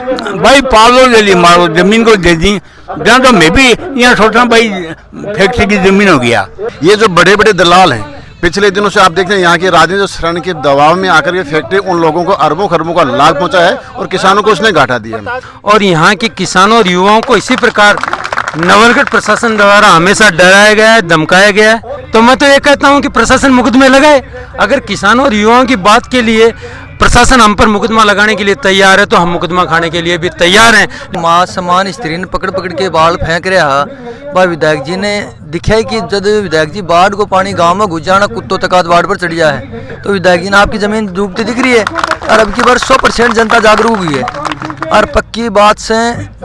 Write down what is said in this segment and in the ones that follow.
भाई पालो ले ली, मारो जमीन को दे दी। जहाँ तो मैं भी यहाँ सोच रहा हूँ भाई फैक्ट्री की जमीन हो गया। ये जो बड़े बड़े दलाल हैं, पिछले दिनों से आप देखते हैं यहाँ के राजनीतिक शरण के दबाव में आकर के फैक्ट्री उन लोगों को अरबों खरबों का लाभ पहुंचा है और किसानों को उसने घाटा दिया। और यहाँ के किसानों और युवाओं को इसी प्रकार नवलगढ़ प्रशासन द्वारा हमेशा डराया गया है, धमकाया गया है। तो मैं तो ये कहता हूँ कि प्रशासन मुकदमे लगाए। अगर किसानों और युवाओं की बात के लिए प्रशासन हम पर मुकदमा लगाने के लिए तैयार है तो हम मुकदमा खाने के लिए भी तैयार हैं। मां समान स्त्री ने पकड़ पकड़ के बाल फेंक रहा भाई विधायक जी ने दिखाई कि जब विधायक जी बाढ़ को पानी गांव में घुस जाना कुत्तों तक बाढ़ पर चढ़ गया है, तो विधायक जी ने आपकी जमीन डूबती दिख रही है। और अब की बार 100% जनता जागरूक हुई है और पक्की बात से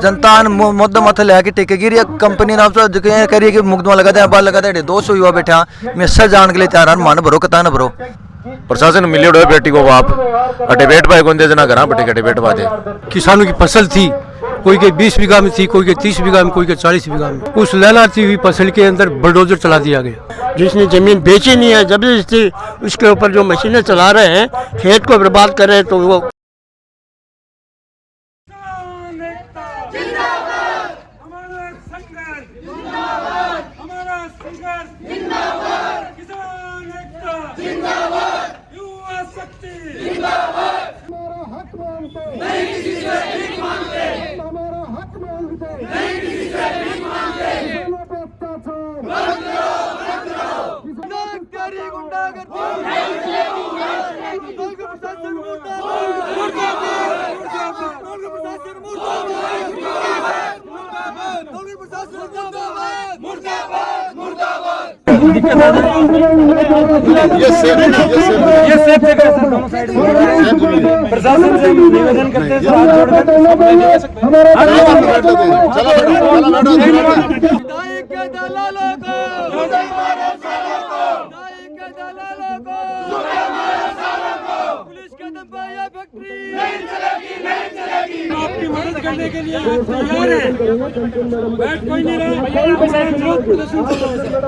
जनता मुद्दा माथे लेके टेकेगी। कंपनी नाम से करिए कि मुकदमा लगा दे, बाल लगा दे, 200 युवा बैठा मैं सर जान के लिए तैयार मान भरो कता न भरो। प्रशासन मिले बेटी को आप अटे बैठ पाए कौन दे जना घर बटे कटे बैठ पाते। किसानों की फसल थी, कोई के 20 बीघा में थी, कोई के 30 बीघा में, कोई के 40 बीघा में। उस लहलाती हुई फसल के अंदर बुलडोजर चला दिया गया। जिसने जमीन बेची नहीं है जबरदस्ती उसके ऊपर जो मशीनें चला रहे हैं, खेत को बर्बाद कर रहे हैं, तो वो ये सेफ जगह है दोनों साइड में। प्रशासन से निवेदन करते हैं आपकी मदद करने के लिए तैयार है। बैठ कोई नहीं रहा, विरोध प्रदर्शन चल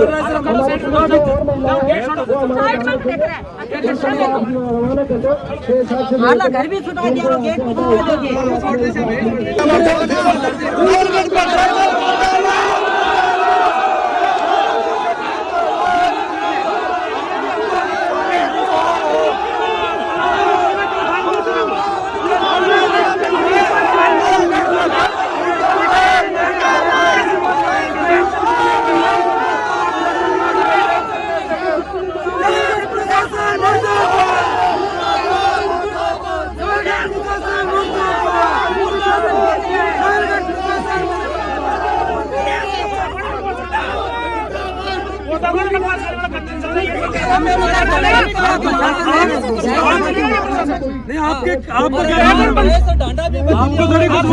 रहा है। घर भी छुटा दिया, गेट भी छुटा नहीं आपके आपको क्या आपको थोड़ी कुछ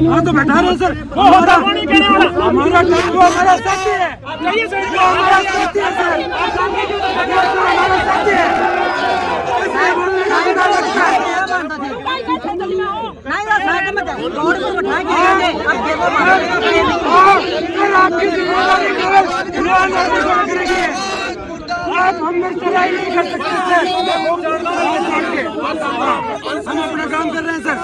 हाँ तो बैठा रहे सर। हमारा काम वो हमारा साथी है, हमारा साथी है सर, हमारा साथी है। आप हम लड़ाई नहीं कर सकते सर, हम अपना काम कर रहे हैं सर।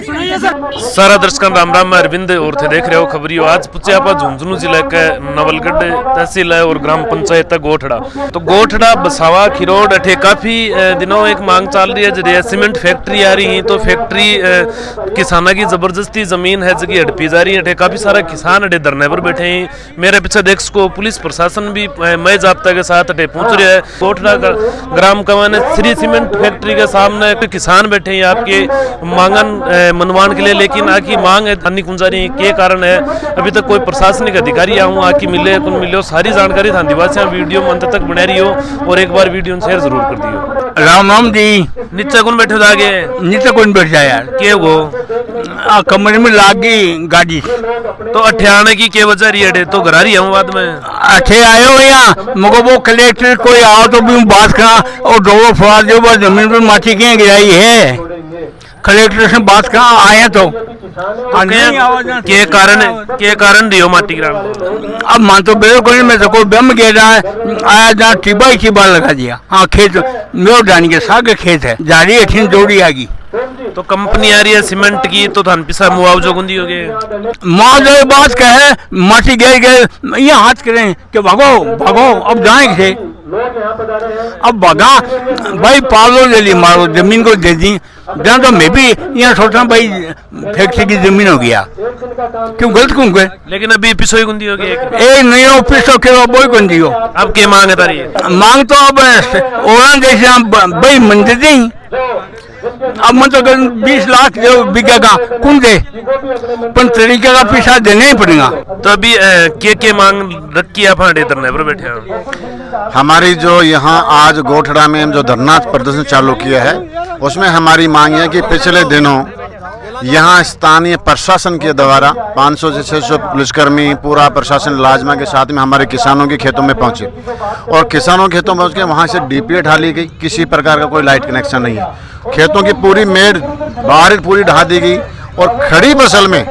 सुनाइए सर। सारा दर्शकों राम राम, मैं अरविंद और थे देख रहे हो खबरियो। आज पुचे आप झुंझुनू जिले के नवलगढ़ तहसील है और ग्राम पंचायत है गोठड़ा। तो गोठड़ा बसावा खिरोड अठे काफी दिनों एक मांग चल रही है जरिए सीमेंट फैक्ट्री आ रही है। तो फैक्ट्री किसाना की जबरदस्ती जमीन है जगह हड़पी जा रही है। काफी सारा किसान अठे धरने पर बैठे हैं। मेरे पीछे देख सको पुलिस प्रशासन भी मय जाब्ता के साथ अठे पहुंच रहा है। गोठड़ा ग्राम कमान श्री सीमेंट फैक्ट्री के सामने किसान बैठे हैं आपके मांगन मनवान के लिए, लेकिन आकी मांग है थानी कुंजारी के कारण है अभी तक कोई प्रशासनिक अधिकारी आऊँ आकी मिले कुन मिलो सारी जानकारी था दिवासियां वीडियो में अंत तक बना रही हो और एक बार वीडियो शेयर जरूर कर दियो। राम राम जी। नीचे कौन बैठे आगे? नीचे कौन बैठ जाए यार, के वो कमरे में लाग गई गाड़ी। तो अठे आने की क्या वजह रही है? तो घर आ रही है बाद में अठे आए हो यहाँ मगर वो कलेक्टर कोई आओ तो भी बात करा और दो फवाद जो जमीन पर माची के गिराई है। कलेक्टर से बात कहाँ आए तो के कारण दियो माटी ग्राम अब मान तो बिल्कुल में तो कोई बम गिर रहा है आया जहाँ टिब्बा लगा दिया। हाँ खेत मेरे डानी के साग खेत है जा रही है जोड़ी आगी तो कंपनी आ रही है सीमेंट की तो थान पिसा मुआवजा गुंदी हो गए मुआवजे बात कहे माटी गिर गए ये हाथ करें कि भागो अब जाएंगे थे अब भगा भाई पालो ले ली मारो जमीन को दे दी जहाँ तो मैं भी यहाँ सोचा भाई फैक्ट्री की जमीन हो गया क्यों गलत क्यों गए लेकिन अभी पिसोई गुंदी हो गई एक नहीं हो पिसो के बोई कौन दियो अब के मांग है तारी मांग तो अब और जैसे भाई मंदिर दी अब मतलब 20 लाख जो बिकेगा कौन दे पर तरीके का पैसा देना ही पड़ेगा। तो अभी के मांग रखी आप धरने पर बैठे हो हमारी जो यहाँ आज गोठड़ा में हम जो धरना प्रदर्शन चालू किया है उसमें हमारी मांग है कि पिछले दिनों यहाँ स्थानीय प्रशासन के द्वारा 500 से 600 पुलिसकर्मी पूरा प्रशासन लाजमा के साथ में हमारे किसानों के खेतों में पहुंचे और किसानों के खेतों में पहुंच के वहाँ से डीपीए ढाली गई। किसी प्रकार का कोई लाइट कनेक्शन नहीं है। खेतों की पूरी मेड़ बाहर पूरी ढहा दी गई और खड़ी फसल में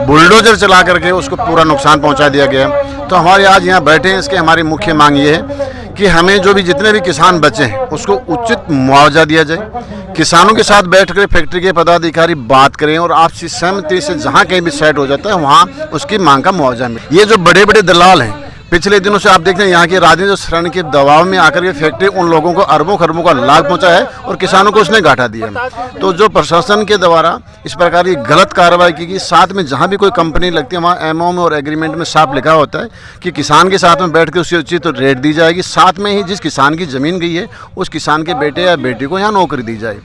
बुलडोजर चला करके उसको पूरा नुकसान पहुंचा दिया गया। तो हमारे आज यहाँ बैठे हैं, इसके हमारी मुख्य मांग ये है कि हमें जो भी जितने भी किसान बचे हैं उसको उचित मुआवजा दिया जाए। किसानों के साथ बैठकर फैक्ट्री के पदाधिकारी बात करें और आपसी सहमति से जहाँ कहीं भी सेट हो जाता है वहाँ उसकी मांग का मुआवजा मिले। ये जो बड़े बड़े दलाल हैं पिछले दिनों से आप देखते हैं यहाँ के राजनीतिक शरण के दबाव में आकर ये फैक्ट्री उन लोगों को अरबों खरबों का लाभ पहुंचा है और किसानों को उसने घाटा दिया। तो जो प्रशासन के द्वारा इस प्रकार की गलत कार्रवाई की गई, साथ में जहाँ भी कोई कंपनी लगती है वहाँ एमओ में और एग्रीमेंट में साफ लिखा होता है कि किसान के साथ में बैठ के उसे उचित रेट दी जाएगी। साथ में ही जिस किसान की ज़मीन गई है उस किसान के बेटे या बेटी को यहाँ नौकरी दी जाए।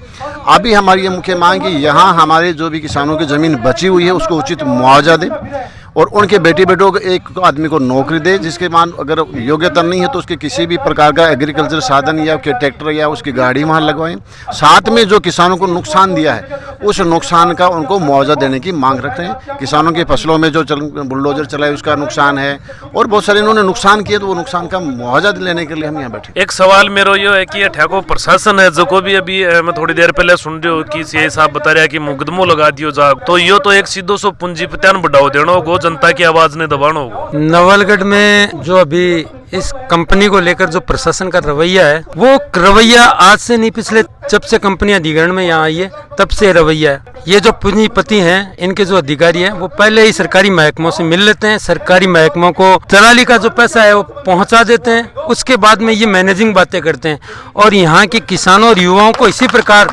अभी हमारी ये मुख्य मांग कि यहाँ हमारे जो भी किसानों की ज़मीन बची हुई है उसको उचित मुआवजा दे और उनके बेटी बेटों को एक आदमी को नौकरी दे जिसके मान अगर योग्यता नहीं है तो उसके किसी भी प्रकार का एग्रीकल्चर साधन या ट्रैक्टर या उसकी गाड़ी वहाँ लगवाएं। साथ में जो किसानों को नुकसान दिया है उस नुकसान का उनको मुआवजा देने की मांग रखते हैं। किसानों की फसलों में जो बुलडोजर चला है उसका नुकसान है और बहुत सारे इन्होंने नुकसान किए तो वो नुकसान का मुआवजा लेने के लिए हम यहाँ बैठे। एक सवाल मेरा ये है कि ठेको प्रशासन है जो को भी अभी मैं थोड़ी देर पहले सुन रही हूँ कि सीआई साहब बता रहा है कि मुकदमो लगा दियो जा तो यो तो एक सीधो सो पूंजीपतियान बढ़ाओ देना होगा, जनता की आवाज ने दबाना होगा। नवलगढ़ में जो अभी इस कंपनी को लेकर जो प्रशासन का रवैया है वो रवैया आज से नहीं, पिछले जब से कंपनी अधिग्रहण में यहाँ आई है तब से रवैया है। ये जो पूंजीपति हैं इनके जो अधिकारी हैं वो पहले ही सरकारी महकमों से मिल लेते हैं, सरकारी महकमों को दलाली का जो पैसा है वो पहुंचा देते हैं, उसके बाद में ये मैनेजिंग बातें करते हैं और यहाँ के किसानों और युवाओं को इसी प्रकार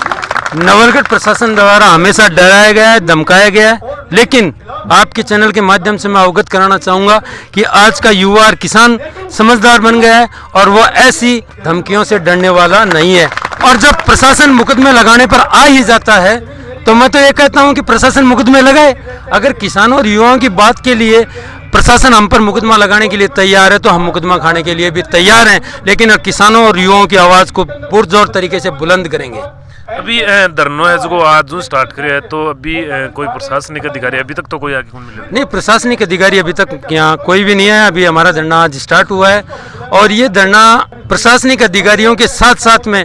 नवलगढ़ प्रशासन द्वारा हमेशा डराया गया है, धमकाया गया है। लेकिन आपके चैनल के माध्यम से मैं अवगत कराना चाहूँगा कि आज का युवा और किसान समझदार बन गया है और वो ऐसी धमकियों से डरने वाला नहीं है। और जब प्रशासन मुकदमे लगाने पर आ ही जाता है तो मैं तो ये कहता हूँ कि प्रशासन मुकदमे लगाए। अगर किसानों और युवाओं की बात के लिए प्रशासन हम पर मुकदमा लगाने के लिए तैयार है तो हम मुकदमा खाने के लिए भी तैयार हैं, लेकिन किसानों और युवाओं की आवाज़ को पुरजोर तरीके से बुलंद करेंगे। अभी धरना है जो आज जो स्टार्ट करे है तो अभी कोई प्रशासनिक अधिकारी अभी तक तो कोई आगे कौन मिले नहीं, प्रशासनिक अधिकारी अभी तक यहाँ कोई भी नहीं है। अभी हमारा धरना आज स्टार्ट हुआ है और ये धरना प्रशासनिक अधिकारियों के साथ साथ में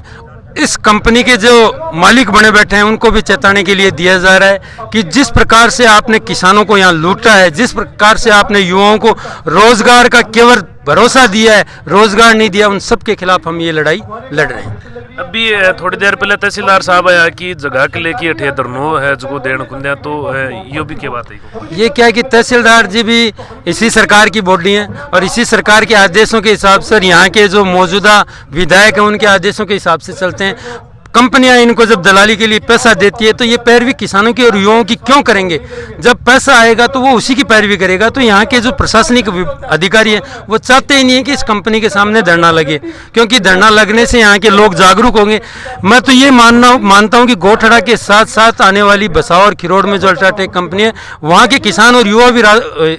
इस कंपनी के जो मालिक बने बैठे हैं उनको भी चेताने के लिए दिया जा रहा है कि जिस प्रकार से आपने किसानों को यहाँ लूटा है, जिस प्रकार से आपने युवाओं को रोजगार का केवल भरोसा दिया है, रोजगार नहीं दिया, उन सब के खिलाफ हम ये लड़ाई लड़ रहे हैं। अभी थोड़ी देर पहले तहसीलदार साहब आया कि जगह के लेके अठे धरनो है जो देण कुंदिया तो यो भी क्या बात है? ये क्या है कि तहसीलदार जी भी इसी सरकार की बॉडी हैं और इसी सरकार के आदेशों के हिसाब से यहाँ के जो मौजूदा विधायक हैं उनके आदेशों के हिसाब से चलते हैं। कंपनियां इनको जब दलाली के लिए पैसा देती है तो ये पैरवी किसानों की और युवाओं की क्यों करेंगे? जब पैसा आएगा तो वो उसी की पैरवी करेगा। तो यहाँ के जो प्रशासनिक अधिकारी हैं वो चाहते ही नहीं है कि इस कंपनी के सामने धरना लगे, क्योंकि धरना लगने से यहाँ के लोग जागरूक होंगे। मैं तो ये मानता हूँ कि गोठड़ा के साथ साथ आने वाली बसाव और खिरोड़ में जो अल्ट्राटेक कंपनी है वहाँ के किसान और युवा भी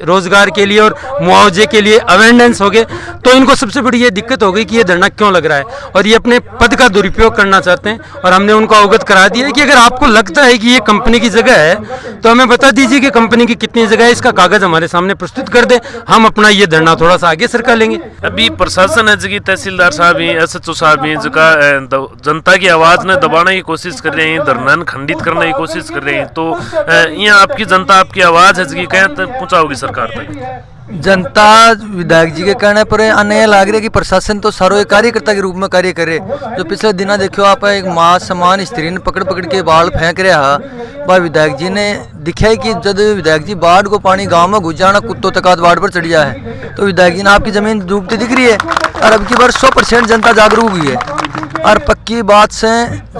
रोजगार के लिए और मुआवजे के लिए अवेयरनेस हो गए। तो इनको सबसे बड़ी ये दिक्कत हो गई कि ये धरना क्यों लग रहा है और ये अपने पद का दुरुपयोग करना चाहते हैं। और हमने उनको अवगत करा दिया है कि अगर आपको लगता है कि ये कंपनी की जगह है तो हमें बता दीजिए कि कंपनी की कितनी जगह है, इसका कागज हमारे सामने प्रस्तुत कर दें, हम अपना ये धरना थोड़ा सा आगे सरका लेंगे। अभी प्रशासन है जी, तहसीलदार साहब ही, SHO साहब ही, जगह जनता की आवाज ने दबाने की कोशिश कर रहे हैं, धरना खंडित करने की कोशिश कर रहे हैं, तो यहाँ आपकी जनता आपकी आवाज है जी, कहाँ तक पहुँचाओगी सरकार तक? जनता विधायक जी के कहने पर अन्य लाग रही है कि प्रशासन तो सारो एक कार्यकर्ता के रूप में कार्य करे। जो पिछले दिना देखो आप एक मां समान स्त्री ने पकड़ पकड़ के बाल फेंक रहा वह विधायक जी ने दिखा है कि जब विधायक जी बाढ़ को पानी गांव में घुस जाना कुत्तों तक बाढ़ पर चढ़ गया है, तो विधायक जी ने आपकी जमीन डूबती दिख रही है। और अब की बार 100% जनता जागरूक हुई है और पक्की बात से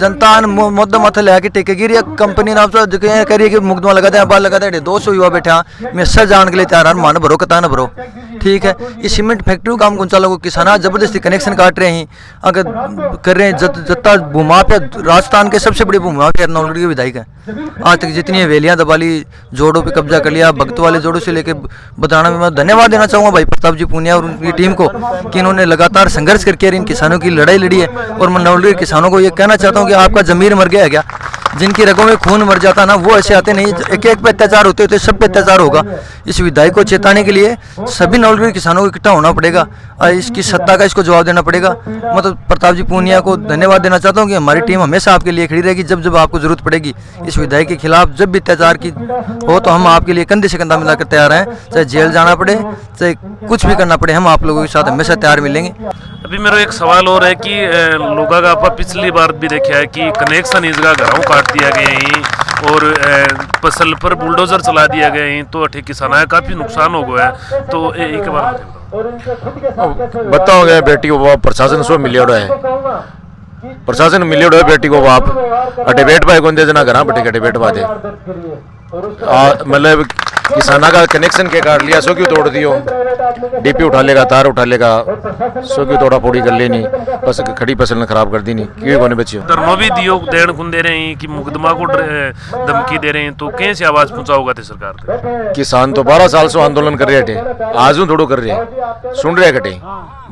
जनता मुद्दा माथे लेके टेकेगी। कंपनी ने आपसे करिए कि मुकदमा लगा दे, बाल लगा दे, 200 युवा बैठा मैं सर जान के लिए तैयार मन भरो कता न भरो, ठीक है। ये सीमेंट फैक्ट्री काम कौन चालो किसान जबरदस्ती कनेक्शन काट रहे हैं, अगर कर रहे हैं जत्ता भूमाफिया राजस्थान के सबसे बड़े भूमाफिया नौलगढ़ के विधायक हैं। आज तक जितनी हवेलियां दबाली, जोड़ों पे कब्जा कर लिया, भक्त वाले जोड़ों से लेके बताना में मैं धन्यवाद देना चाहूँगा भाई प्रताप जी पूनिया और उनकी टीम को कि इन्होंने लगातार संघर्ष करके इन किसानों की लड़ाई लड़ी है। और मैं नौलगढ़ किसानों को ये कहना चाहता हूँ कि आपका जमीर मर गया है क्या? जिनकी रगों में खून मर जाता ना वो ऐसे आते नहीं, एक एक पे अत्याचार होते होते सब पे अत्याचार होगा। इस विधायक को चेताने के लिए सभी नौलगढ़ किसानों को इकट्ठा होना पड़ेगा और इसकी सत्ता का इसको जवाब देना पड़ेगा। मतलब प्रताप जी पूनिया को धन्यवाद देना चाहता हूँ कि हमारी टीम हमेशा आपके लिए खड़ी रहेगी। जब जब आपको जरूरत पड़ेगी इस विधायक के खिलाफ जब भी अत्याचार की हो तो हम आपके लिए कंधे से कंधा मिलाकर तैयार हैं, चाहे जेल जाना पड़े चाहे कुछ भी करना पड़े, हम आप लोगों के साथ हमेशा तैयार मिलेंगे। अभी मेरा एक सवाल और है कि लोगों का आप पिछली बार भी देखा है कि कनेक्शन इस घरों काट दिया गए हैं और फसल पर बुलडोजर चला दिया गए हैं, तो अठे किसान है काफी नुकसान हो गया है। तो एक बार बताओ गया बेटी को बाप प्रशासन सो मिलियोड़ो है, प्रशासन मिलियोड़ो है बेटी को बाप अटे बैठ पाए कौन दे जना घर बटे अटे बैठ पाते मतलब किसाना का कनेक्शन के काट लिया, सो क्यों तोड़ दियो, डीपी उठा लेगा, तार उठा लेगा, सो क्यों तोड़ा फोड़ी कर लेनी, बस खड़ी फसल ने खराब कर दी नहीं, क्यों कोने बच्चे धर्मो भी दियो देन खुन दे रहे हैं कि मुकदमा को धमकी दे रहे हैं, तो कैसे आवाज पहुंचाओगा थे सरकार तक? किसान तो 12 साल से आंदोलन कर रहे थे, आज थोड़ो कर रहे सुन रहे कटे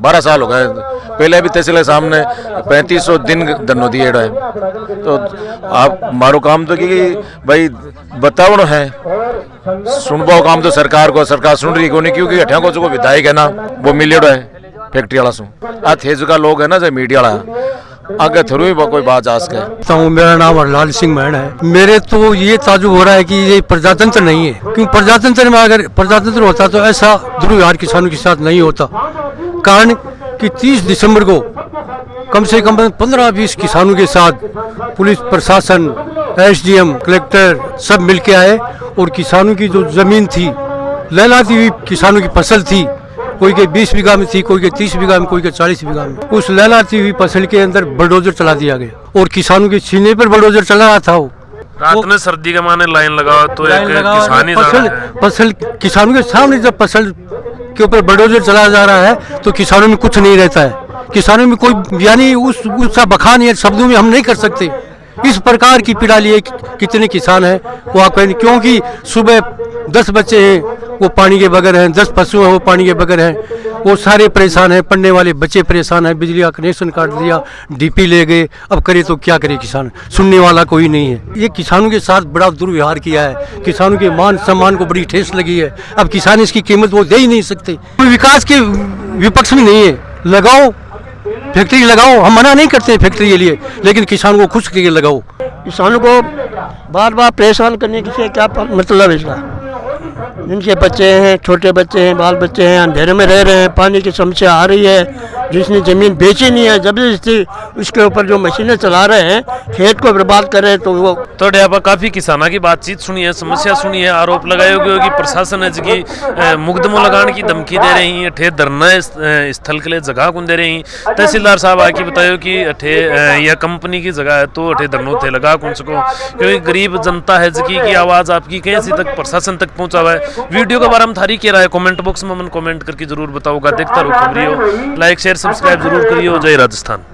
12 साल हो गए। पहले भी तहसील के सामने 3500 दिन धरनो दिए है, तो आप मारो काम तो कि भाई बताओ है सुनबो काम तो सरकार को, सरकार सुन रही कोनी क्योंकि अठा को जो विधायक है ना वो मिलियोड़ो है फैक्ट्री वाला सु आ थे जो लोग है ना जो मीडिया वाला आगे थरू ही कोई बात आज के। मेरा नाम हरलाल सिंह मैन है। मेरे तो ये ताजुब हो रहा है कि ये प्रजातंत्र नहीं है, क्योंकि प्रजातंत्र में अगर प्रजातंत्र होता तो ऐसा दुर्व्यवहार किसानों के साथ नहीं होता। कारण कि 30 दिसंबर को कम से कम 15-20 किसानों के साथ पुलिस प्रशासन SDM कलेक्टर सब मिलके आए और किसानों की जो जमीन थी लहलाती हुई किसानों की फसल थी, कोई के 20 बीघा में थी, कोई के 30 बीघा में, कोई के 40 बीघा में, उस लहलाती हुई फसल के अंदर बुलडोजर चला दिया गया और किसानों के सीने पर बुलडोजर चला रहा था। वो रात में सर्दी के माने लाइन लगाओ तो एक किसानी फसल किसानों के सामने जब फसल के ऊपर बुलडोजर चला जा रहा है तो किसानों में कुछ नहीं रहता है, किसानों में कोई यानी उसका बखान या शब्दों में हम नहीं कर सकते। इस प्रकार की पीड़ा लिए कितने किसान हैं वो आप कहें, क्योंकि सुबह 10 बच्चे हैं वो पानी के बगैर हैं, 10 पशु हैं वो पानी के बगैर हैं, वो सारे परेशान हैं, पढ़ने वाले बच्चे परेशान हैं, बिजली का कनेक्शन काट दिया, DP ले गए, अब करे तो क्या करे किसान, सुनने वाला कोई नहीं है। ये किसानों के साथ बड़ा दुर्व्यवहार किया है, किसानों के मान सम्मान को बड़ी ठेस लगी है। अब किसान इसकी कीमत वो दे ही नहीं सकते। विकास के विपक्ष में नहीं है, लगाओ फैक्ट्री लगाओ, हम मना नहीं करते फैक्ट्री के लिए, लेकिन किसान को खुश करके लगाओ। किसानों को बार बार परेशान करने से क्या मतलब है इसका? जिनके बच्चे हैं, छोटे बच्चे हैं, बाल बच्चे हैं, अंधेरे में रह रहे हैं, पानी की समस्या आ रही है, जिसने ज़मीन बेची नहीं है जबरदस्ती उसके ऊपर जो मशीनें चला रहे हैं खेत को बर्बाद कर रहे हैं, तो वो तो आप काफी किसानों की बातचीत सुनी है, समस्या सुनी है, आरोप लगाए हुए कि प्रशासन है जी मुकदमा लगाने की धमकी दे रही है, अठे धरना स्थल के लिए जगह कौन दे रही। तहसीलदार साहब आके बतायो कि अठे यह कंपनी की जगह है तो अठे धरनो थे लगा कौन सको, क्योंकि गरीब जनता है जी की आवाज आपकी कैसे तक प्रशासन तक पहुंचा हुआ है। वीडियो के बारे में थारी क्या राय कमेंट बॉक्स में मन कमेंट करके जरूर बताओगा। देखता रहो खबरियो, लाइक शेयर सब्सक्राइब जरूर करियो। जय राजस्थान।